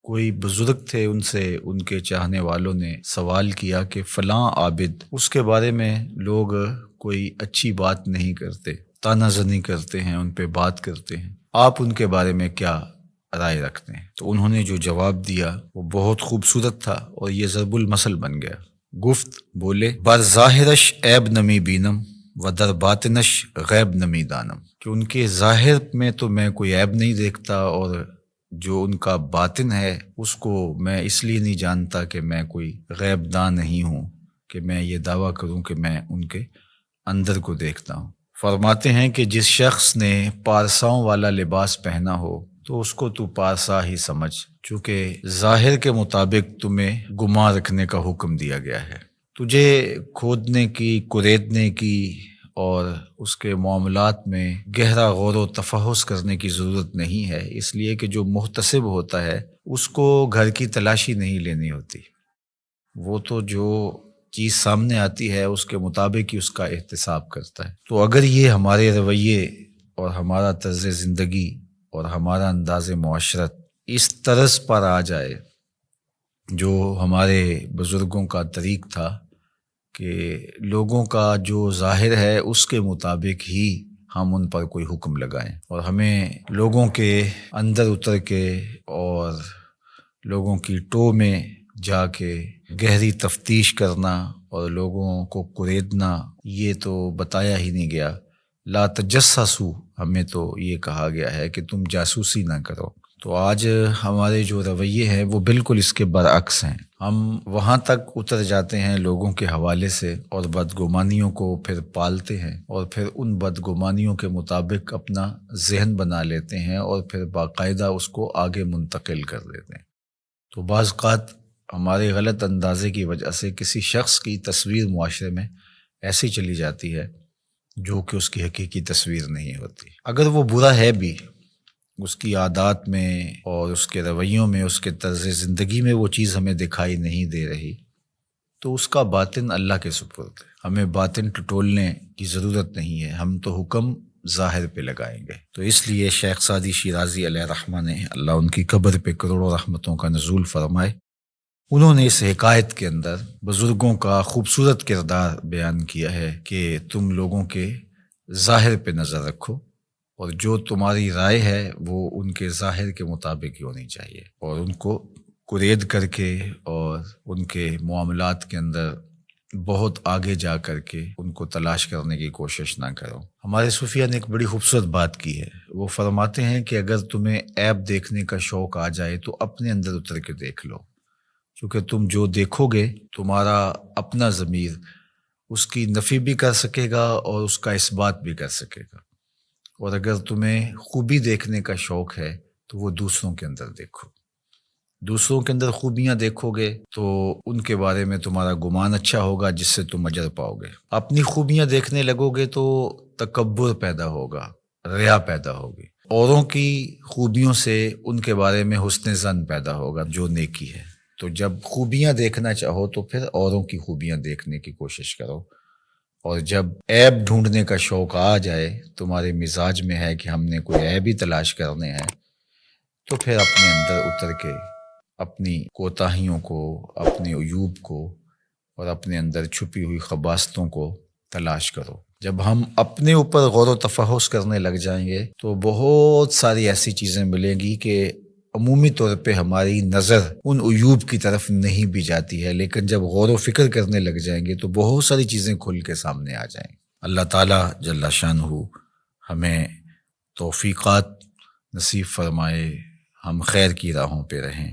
کوئی بزرگ تھے، ان سے ان کے چاہنے والوں نے سوال کیا کہ فلاں عابد، اس کے بارے میں لوگ کوئی اچھی بات نہیں کرتے، طعنہ زنی کرتے ہیں، ان پہ بات کرتے ہیں، آپ ان کے بارے میں کیا رائے رکھتے ہیں؟ تو انہوں نے جو جواب دیا وہ بہت خوبصورت تھا اور یہ ضرب المثل بن گیا۔ گفت بولے، بر ظاہرش عیب نمی بینم و در باطنش غیب نمی دانم، کہ ان کے ظاہر میں تو میں کوئی عیب نہیں دیکھتا، اور جو ان کا باطن ہے اس کو میں اس لیے نہیں جانتا کہ میں کوئی غیب دان نہیں ہوں کہ میں یہ دعویٰ کروں کہ میں ان کے اندر کو دیکھتا ہوں۔ فرماتے ہیں کہ جس شخص نے پارساؤں والا لباس پہنا ہو تو اس کو تو پارسا ہی سمجھ، چونکہ ظاہر کے مطابق تمہیں گمان رکھنے کا حکم دیا گیا ہے۔ تجھے کھودنے کی، کریدنے کی اور اس کے معاملات میں گہرا غور و تفحص کرنے کی ضرورت نہیں ہے، اس لیے کہ جو محتسب ہوتا ہے اس کو گھر کی تلاشی نہیں لینی ہوتی، وہ تو جو چیز سامنے آتی ہے اس کے مطابق ہی اس کا احتساب کرتا ہے۔ تو اگر یہ ہمارے رویے اور ہمارا طرز زندگی اور ہمارا انداز معاشرت اس طرز پر آ جائے جو ہمارے بزرگوں کا طریق تھا کہ لوگوں کا جو ظاہر ہے اس کے مطابق ہی ہم ان پر کوئی حکم لگائیں، اور ہمیں لوگوں کے اندر اتر کے اور لوگوں کی ٹو میں جا کے گہری تفتیش کرنا اور لوگوں کو کریدنا، یہ تو بتایا ہی نہیں گیا۔ لا تجسسوا، ہمیں تو یہ کہا گیا ہے کہ تم جاسوسی نہ کرو۔ تو آج ہمارے جو رویے ہیں وہ بالکل اس کے برعکس ہیں۔ ہم وہاں تک اتر جاتے ہیں لوگوں کے حوالے سے اور بدگمانیوں کو پھر پالتے ہیں، اور پھر ان بدگمانیوں کے مطابق اپنا ذہن بنا لیتے ہیں اور پھر باقاعدہ اس کو آگے منتقل کر دیتے ہیں۔ تو بعض اوقات ہمارے غلط اندازے کی وجہ سے کسی شخص کی تصویر معاشرے میں ایسی چلی جاتی ہے جو کہ اس کی حقیقی تصویر نہیں ہوتی۔ اگر وہ برا ہے بھی، اس کی عادات میں اور اس کے رویوں میں، اس کے طرز زندگی میں وہ چیز ہمیں دکھائی نہیں دے رہی، تو اس کا باطن اللہ کے سپرد ہے۔ ہمیں باطن ٹٹولنے کی ضرورت نہیں ہے، ہم تو حکم ظاہر پہ لگائیں گے۔ تو اس لیے شیخ سعدی شیرازی علیہ رحمہ نے، اللہ ان کی قبر پہ کروڑوں رحمتوں کا نزول فرمائے، انہوں نے اس حکایت کے اندر بزرگوں کا خوبصورت کردار بیان کیا ہے کہ تم لوگوں کے ظاہر پہ نظر رکھو، اور جو تمہاری رائے ہے وہ ان کے ظاہر کے مطابق ہی ہونی چاہیے، اور ان کو کرید کر کے اور ان کے معاملات کے اندر بہت آگے جا کر کے ان کو تلاش کرنے کی کوشش نہ کرو۔ ہمارے صوفیہ نے ایک بڑی خوبصورت بات کی ہے، وہ فرماتے ہیں کہ اگر تمہیں عیب دیکھنے کا شوق آ جائے تو اپنے اندر اتر کے دیکھ لو، کیونکہ تم جو دیکھو گے تمہارا اپنا ضمیر اس کی نفی بھی کر سکے گا اور اس کا اثبات بھی کر سکے گا، اور اگر تمہیں خوبی دیکھنے کا شوق ہے تو وہ دوسروں کے اندر دیکھو، دوسروں کے اندر خوبیاں دیکھو گے تو ان کے بارے میں تمہارا گمان اچھا ہوگا جس سے تم اجر پاؤ گے۔ اپنی خوبیاں دیکھنے لگو گے تو تکبر پیدا ہوگا، ریا پیدا ہوگی، اوروں کی خوبیوں سے ان کے بارے میں حسن ظن پیدا ہوگا جو نیکی ہے۔ تو جب خوبیاں دیکھنا چاہو تو پھر اوروں کی خوبیاں دیکھنے کی کوشش کرو، اور جب عیب ڈھونڈنے کا شوق آ جائے، تمہارے مزاج میں ہے کہ ہم نے کوئی عیب ہی تلاش کرنے ہیں، تو پھر اپنے اندر اتر کے اپنی کوتاہیوں کو، اپنے عیوب کو اور اپنے اندر چھپی ہوئی خباثتوں کو تلاش کرو۔ جب ہم اپنے اوپر غور و تفحص کرنے لگ جائیں گے تو بہت ساری ایسی چیزیں ملیں گی کہ عمومی طور پہ ہماری نظر ان عیوب کی طرف نہیں بھی جاتی ہے، لیکن جب غور و فکر کرنے لگ جائیں گے تو بہت ساری چیزیں کھل کے سامنے آ جائیں گی۔ اللہ تعالیٰ جل شانہ ہمیں توفیقات نصیب فرمائے، ہم خیر کی راہوں پہ رہیں۔